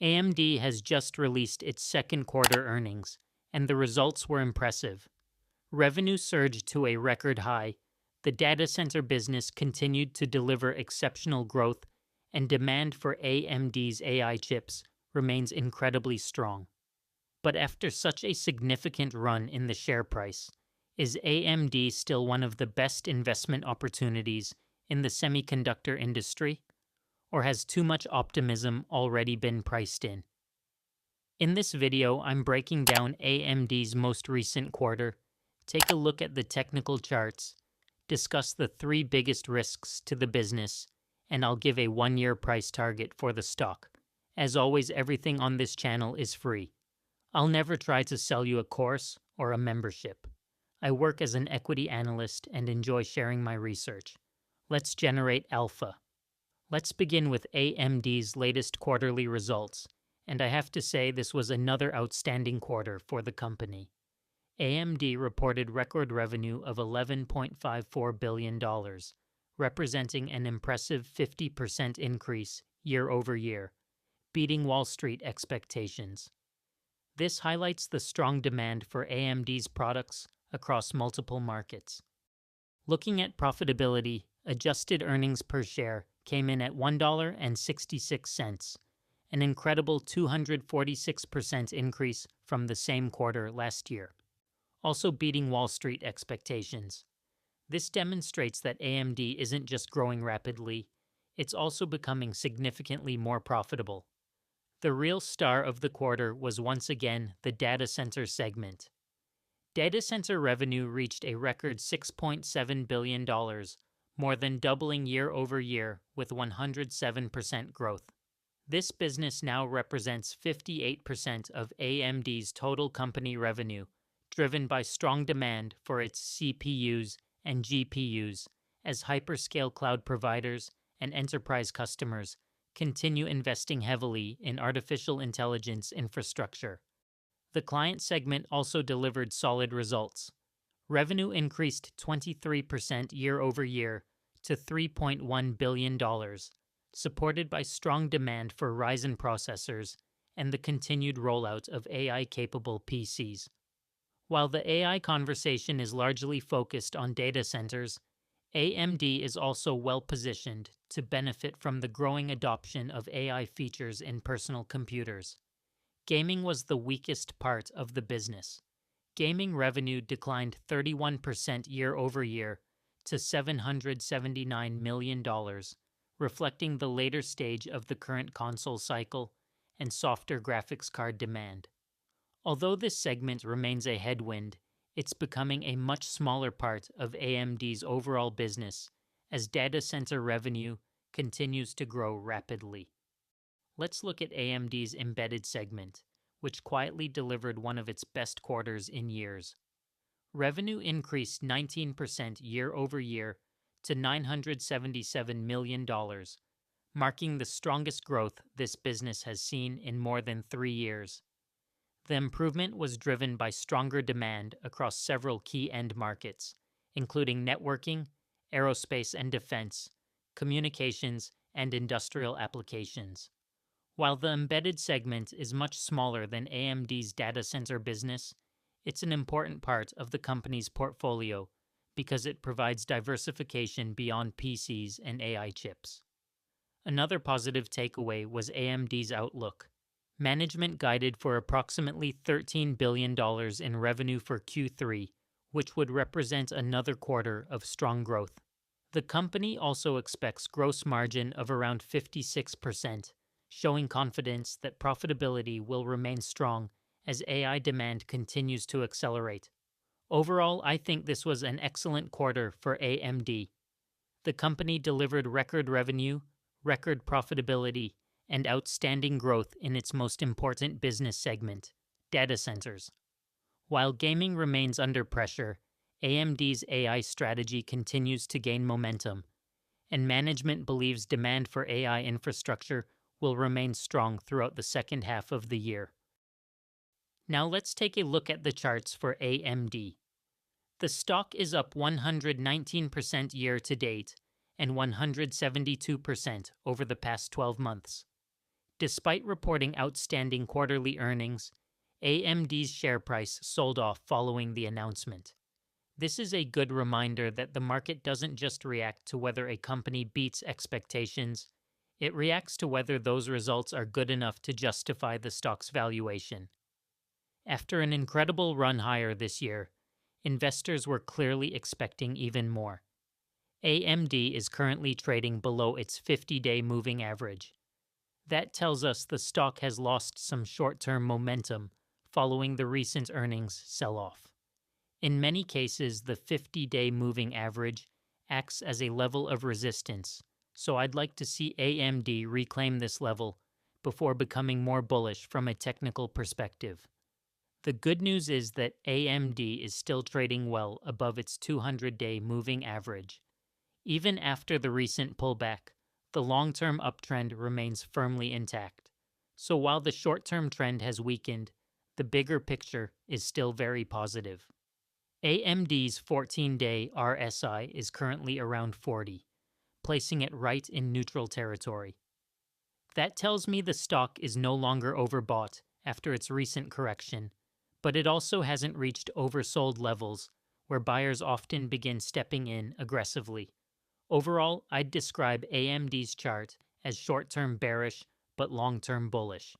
AMD has just released its second quarter earnings, and the results were impressive. Revenue surged to a record high, the data center business continued to deliver exceptional growth, and demand for AMD's AI chips remains incredibly strong. But after such a significant run in the share price, is AMD still one of the best investment opportunities in the semiconductor industry? Or has too much optimism already been priced in? In this video, I'm breaking down AMD's most recent quarter, take a look at the technical charts, discuss the three biggest risks to the business, and I'll give a one-year price target for the stock. As always, everything on this channel is free. I'll never try to sell you a course or a membership. I work as an equity analyst and enjoy sharing my research. Let's generate alpha. Let's begin with AMD's latest quarterly results, and I have to say this was another outstanding quarter for the company. AMD reported record revenue of $11.54 billion, representing an impressive 50% increase year over year, beating Wall Street expectations. This highlights the strong demand for AMD's products across multiple markets. Looking at profitability, adjusted earnings per share came in at $1.66, an incredible 246% increase from the same quarter last year, also beating Wall Street expectations. This demonstrates that AMD isn't just growing rapidly, it's also becoming significantly more profitable. The real star of the quarter was once again the data center segment. Data center revenue reached a record $6.7 billion, more than doubling year over year with 107% growth. This business now represents 58% of AMD's total company revenue, driven by strong demand for its CPUs and GPUs as hyperscale cloud providers and enterprise customers continue investing heavily in artificial intelligence infrastructure. The client segment also delivered solid results. Revenue increased 23% year over year to $3.1 billion, supported by strong demand for Ryzen processors and the continued rollout of AI-capable PCs. While the AI conversation is largely focused on data centers, AMD is also well-positioned to benefit from the growing adoption of AI features in personal computers. Gaming was the weakest part of the business. Gaming revenue declined 31% year over year to $779 million, reflecting the later stage of the current console cycle and softer graphics card demand. Although this segment remains a headwind, it's becoming a much smaller part of AMD's overall business as data center revenue continues to grow rapidly. Let's look at AMD's embedded segment, which quietly delivered one of its best quarters in years. Revenue increased 19% year over year to $977 million, marking the strongest growth this business has seen in more than 3 years. The improvement was driven by stronger demand across several key end markets, including networking, aerospace and defense, communications, and industrial applications. While the embedded segment is much smaller than AMD's data center business, it's an important part of the company's portfolio because it provides diversification beyond PCs and AI chips. Another positive takeaway was AMD's outlook. Management guided for approximately $13 billion in revenue for Q3, which would represent another quarter of strong growth. The company also expects gross margin of around 56%, showing confidence that profitability will remain strong as AI demand continues to accelerate. Overall, I think this was an excellent quarter for AMD. The company delivered record revenue, record profitability, and outstanding growth in its most important business segment, data centers. While gaming remains under pressure, AMD's AI strategy continues to gain momentum, and management believes demand for AI infrastructure will remain strong throughout the second half of the year. Now let's take a look at the charts for AMD. The stock is up 119% year to date and 172% over the past 12 months. Despite reporting outstanding quarterly earnings, AMD's share price sold off following the announcement. This is a good reminder that the market doesn't just react to whether a company beats expectations, it reacts to whether those results are good enough to justify the stock's valuation. After an incredible run higher this year, investors were clearly expecting even more. AMD is currently trading below its 50-day moving average. That tells us the stock has lost some short-term momentum following the recent earnings sell-off. In many cases, the 50-day moving average acts as a level of resistance, so I'd like to see AMD reclaim this level before becoming more bullish from a technical perspective. The good news is that AMD is still trading well above its 200-day moving average. Even after the recent pullback, the long-term uptrend remains firmly intact. So while the short-term trend has weakened, the bigger picture is still very positive. AMD's 14-day RSI is currently around 40, placing it right in neutral territory. That tells me the stock is no longer overbought after its recent correction, but it also hasn't reached oversold levels where buyers often begin stepping in aggressively. Overall, I'd describe AMD's chart as short-term bearish but long-term bullish.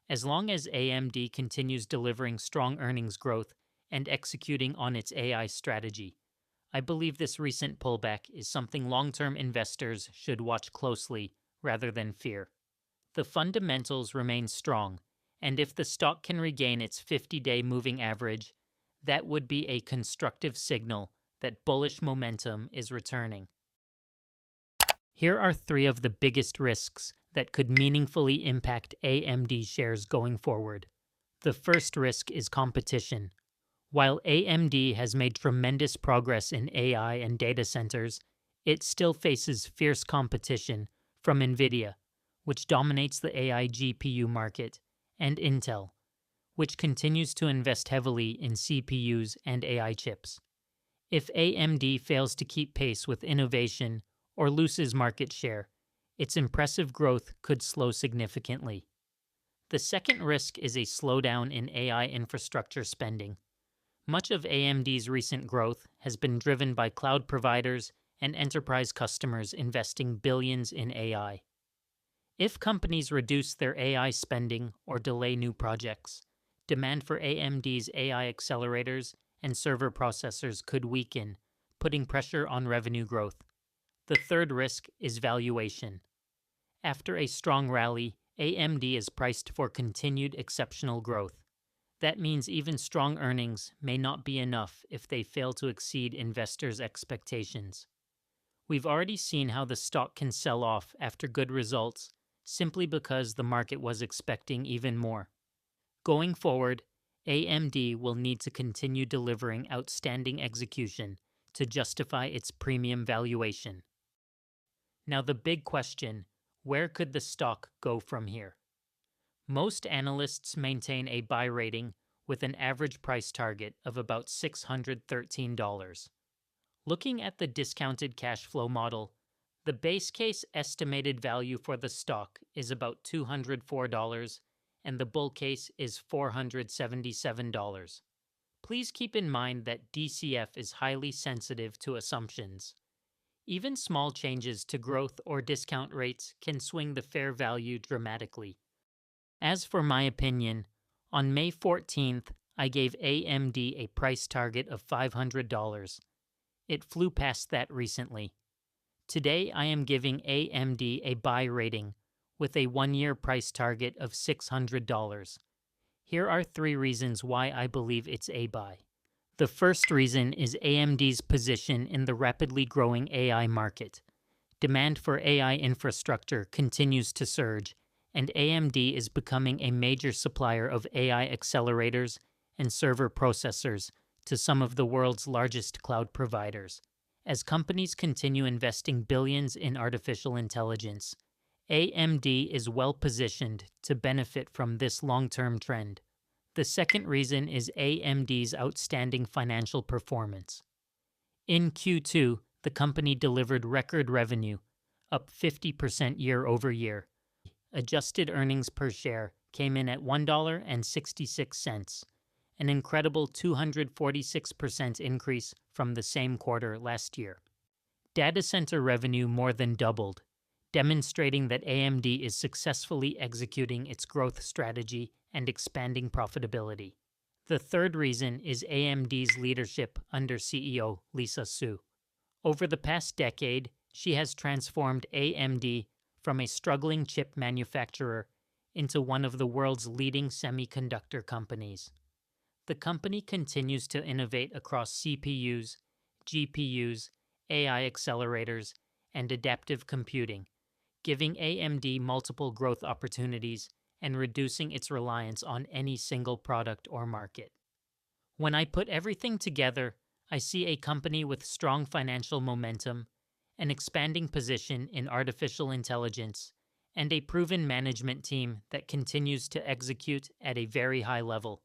As long as AMD continues delivering strong earnings growth and executing on its AI strategy, I believe this recent pullback is something long-term investors should watch closely rather than fear. The fundamentals remain strong, and if the stock can regain its 50-day moving average, that would be a constructive signal that bullish momentum is returning. Here are 3 of the biggest risks that could meaningfully impact AMD shares going forward. The first risk is competition. While AMD has made tremendous progress in AI and data centers, it still faces fierce competition from Nvidia, which dominates the AI GPU market, and Intel, which continues to invest heavily in CPUs and AI chips. If AMD fails to keep pace with innovation or loses market share, its impressive growth could slow significantly. The second risk is a slowdown in AI infrastructure spending. Much of AMD's recent growth has been driven by cloud providers and enterprise customers investing billions in AI. If companies reduce their AI spending or delay new projects, demand for AMD's AI accelerators and server processors could weaken, putting pressure on revenue growth. The third risk is valuation. After a strong rally, AMD is priced for continued exceptional growth. That means even strong earnings may not be enough if they fail to exceed investors' expectations. We've already seen how the stock can sell off after good results simply because the market was expecting even more. Going forward, AMD will need to continue delivering outstanding execution to justify its premium valuation. Now the big question, where could the stock go from here? Most analysts maintain a buy rating with an average price target of about $613. Looking at the discounted cash flow model, the base case estimated value for the stock is about $204, and the bull case is $477. Please keep in mind that DCF is highly sensitive to assumptions. Even small changes to growth or discount rates can swing the fair value dramatically. As for my opinion, on May 14th, I gave AMD a price target of $500. It flew past that recently. Today, I am giving AMD a buy rating with a 1-year price target of $600. Here are 3 reasons why I believe it's a buy. The first reason is AMD's position in the rapidly growing AI market. Demand for AI infrastructure continues to surge, and AMD is becoming a major supplier of AI accelerators and server processors to some of the world's largest cloud providers. As companies continue investing billions in artificial intelligence, AMD is well positioned to benefit from this long-term trend. The second reason is AMD's outstanding financial performance. In Q2, the company delivered record revenue, up 50% year over year, adjusted earnings per share came in at $1.66, an incredible 246% increase from the same quarter last year. Data center revenue more than doubled, demonstrating that AMD is successfully executing its growth strategy and expanding profitability. The third reason is AMD's leadership under CEO Lisa Su. Over the past decade, she has transformed AMD from a struggling chip manufacturer into one of the world's leading semiconductor companies. The company continues to innovate across CPUs, GPUs, AI accelerators, and adaptive computing, giving AMD multiple growth opportunities and reducing its reliance on any single product or market. When I put everything together, I see a company with strong financial momentum, an expanding position in artificial intelligence, and a proven management team that continues to execute at a very high level.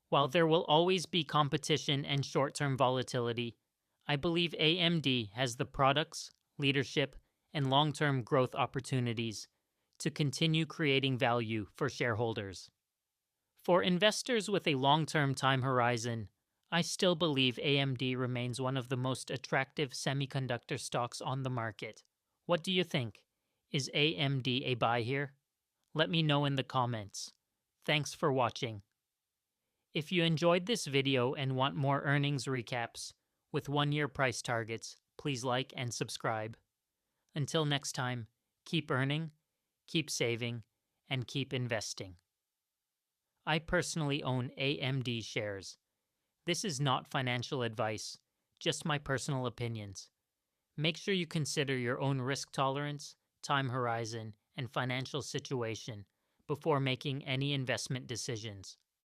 While there will always be competition and short-term volatility, I believe AMD has the products, leadership, and long-term growth opportunities to continue creating value for shareholders. For investors with a long-term time horizon, I still believe AMD remains one of the most attractive semiconductor stocks on the market. What do you think? Is AMD a buy here? Let me know in the comments. Thanks for watching. If you enjoyed this video and want more earnings recaps with one-year price targets, please like and subscribe. Until next time, keep earning, keep saving, and keep investing. I personally own AMD shares. This is not financial advice, just my personal opinions. Make sure you consider your own risk tolerance, time horizon, and financial situation before making any investment decisions.